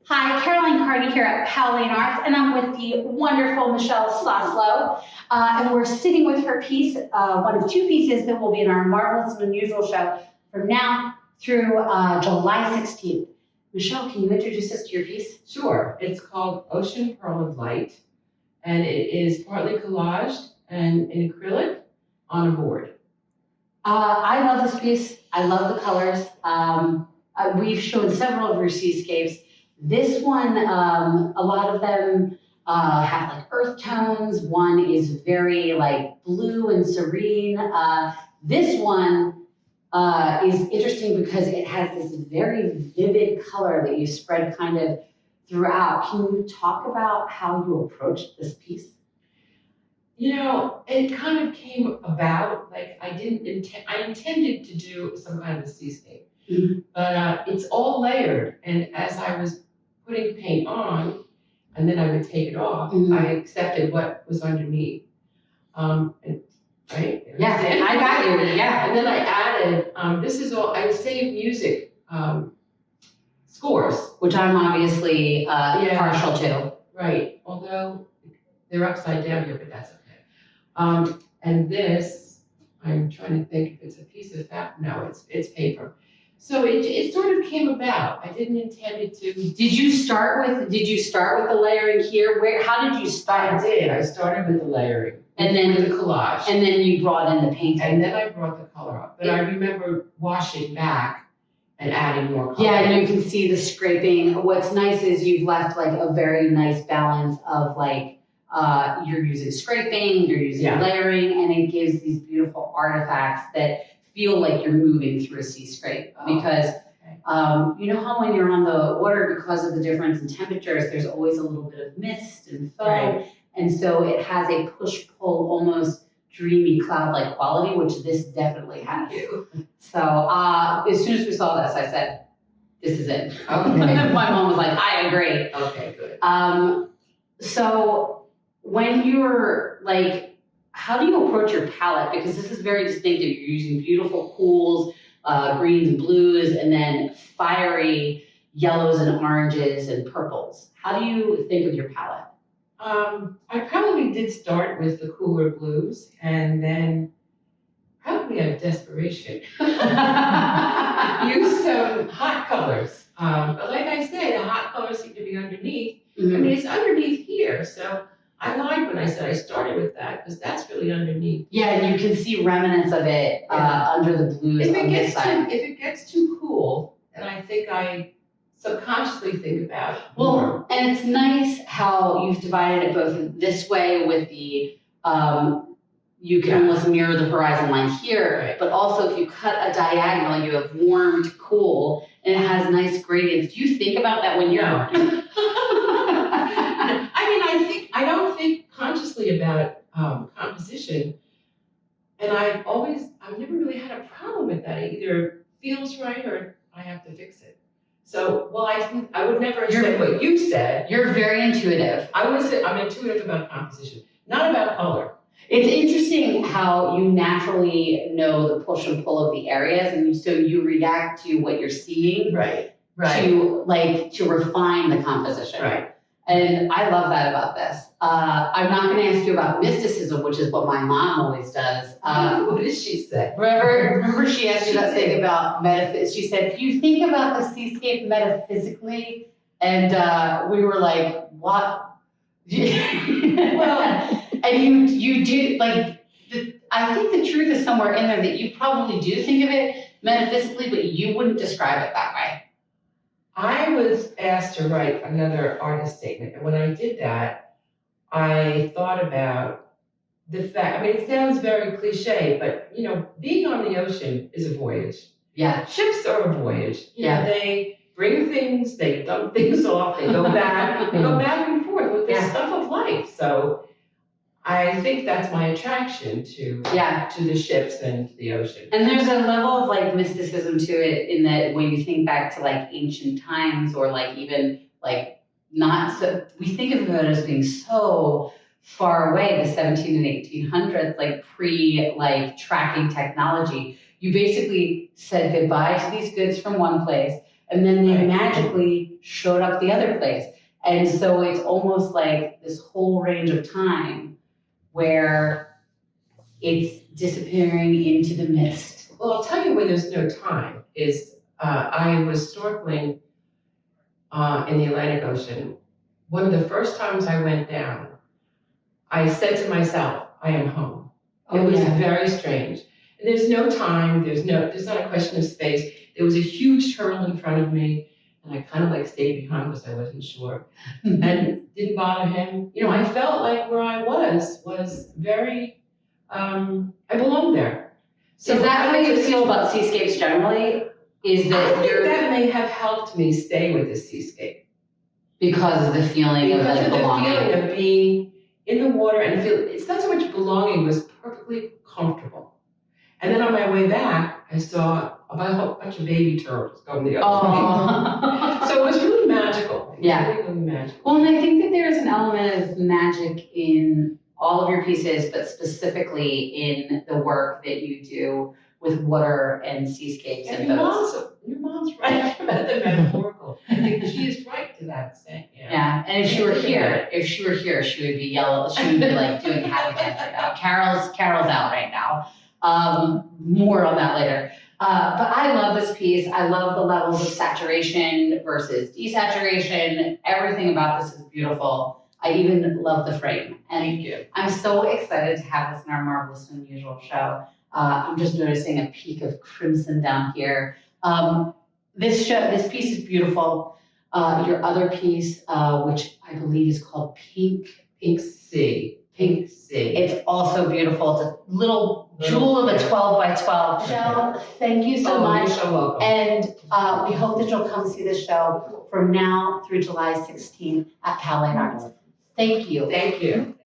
Hi, Caroline Kearney here at Powell Arts, and I'm with the wonderful Michelle Soslau, and we're sitting with her piece, one of two pieces that will be in our Marvelous and Unusual show from now through July 16th. Michelle, can you introduce us to your piece? Sure. It's called Ocean Pearl of Light, and it is partly collaged and in acrylic on a board. I love this piece. I love the colors. We've shown several of your seascapes. This one, a lot of them have like earth tones. One is very like blue and serene. This one is interesting because it has this very vivid color that you spread kind of throughout. Can you talk about how you approached this piece? You know, it kind of came about, like I intended to do some kind of a seascape, but it's all layered. And as I was putting paint on, and then I would take it off, I accepted what was underneath. Right? Yeah, I got you, yeah. And then I added, this is all, I saved music scores. Which I'm obviously partial to. Right, although they're upside down here, but that's okay. And this, I'm trying to think if it's a piece of fabric. No, it's paper. So it sort of came about. I didn't intend it to. Did you start with the layering here? How did you start? I did. I started with the layering. And then with the collage. And then you brought in the painting. And then I brought the color up. But I remember washing back and adding more color. Yeah, and you can see the scraping. What's nice is you've left like a very nice balance of like, you're using scraping, you're using layering, and it gives these beautiful artifacts that feel like you're moving through a seascape. Because you know how when you're on the water, because of the difference in temperatures, there's always a little bit of mist and foam. Right. And so it has a push-pull, almost dreamy cloud-like quality, which this definitely has. So as soon as we saw this, I said, this is it. Okay. My mom was like, I agree. Okay, good. So when you're like, how do you approach your palette? Because this is very distinctive. You're using beautiful cools, greens and blues, and then fiery yellows and oranges and purples. How do you think of your palette? I probably did start with the cooler blues, and then probably out of desperation, use some hot colors. But like I say, the hot colors seem to be underneath. I mean, it's underneath here, so I lied when I said I started with that, because that's really underneath. Yeah, and you can see remnants of it under the blues on this side. If it gets too cool, then I think I subconsciously think about more. And it's nice how you've divided it both this way with the, you can almost mirror the horizon line here, but also if you cut a diagonal, you have warm to cool, and it has nice gradients. Do you think about that when you're working? I don't think consciously about composition, and I've never really had a problem with that. It either feels right or I have to fix it. So, I would never have said what you said. You're very intuitive. I'm intuitive about composition, not about color. It's interesting how you naturally know the push and pull of the areas, and so you react to what you're seeing, right, to refine the composition. Right. And I love that about this. I'm not going to ask you about mysticism, which is what my mom always does. What did she say? Remember she asked you that thing about metaphysics. She said, do you think about the seascape metaphysically? And we were like, what? Well, and you do, like, I think the truth is somewhere in there that you probably do think of it metaphysically, but you wouldn't describe it that way. I was asked to write another artist statement, and when I did that, I thought about the fact, it sounds very cliche, but, you know, being on the ocean is a voyage. Yeah. Ships are a voyage. You know, they bring things, they dump things off, they go back, and forth with the stuff of life. So I think that's my attraction to the ships and the ocean. And there's a level of like mysticism to it in that when you think back to like ancient times or like even like not so, we think of it as being so far away, the 17 and 1800s, like pre like tracking technology. You basically said goodbye to these goods from one place and then they Right. magically showed up the other place. And so it's almost like this whole range of time where it's disappearing into the mist. Well, I'll tell you when there's no time is I was snorkeling in the Atlantic Ocean. One of the first times I went down, I said to myself, I am home. It was very strange. And there's no time, there's not a question of space. There was a huge turtle in front of me, and I kind of like stayed behind because I wasn't sure. And didn't bother him. You know, I felt like where I was very, I belonged there. So is that how you feel about seascapes generally? Is that I think that may have helped me stay with the seascape. Because of the feeling of like belonging? Because of the feeling of being in the water and feel, it's not so much belonging, it was perfectly comfortable. And then on my way back, I saw a bunch of baby turtles going the other way. So it was really magical. Yeah. Really, really magical. Well, and I think that there's an element of magic in all of your pieces, but specifically in the work that you do with water and seascapes and boats. Your mom's right about the metaphorical. I think she is right to that extent. Yeah, and if she were here, she would be yelling. She would be like doing happy dance right now. Carol's out right now. More on that later. But I love this piece. I love the levels of saturation versus desaturation. Everything about this is beautiful. I even love the frame. And Thank you. I'm so excited to have this in our Marvelous and Unusual show. I'm just noticing a peak of crimson down here. This piece is beautiful. Your other piece, which I believe is called Pink Sea. It's also beautiful. It's a little jewel of a 12 by 12. Shell, thank you so much. You're so welcome. And we hope that you'll come see the show from now through July 16th at Powell Arts. Thank you. Thank you.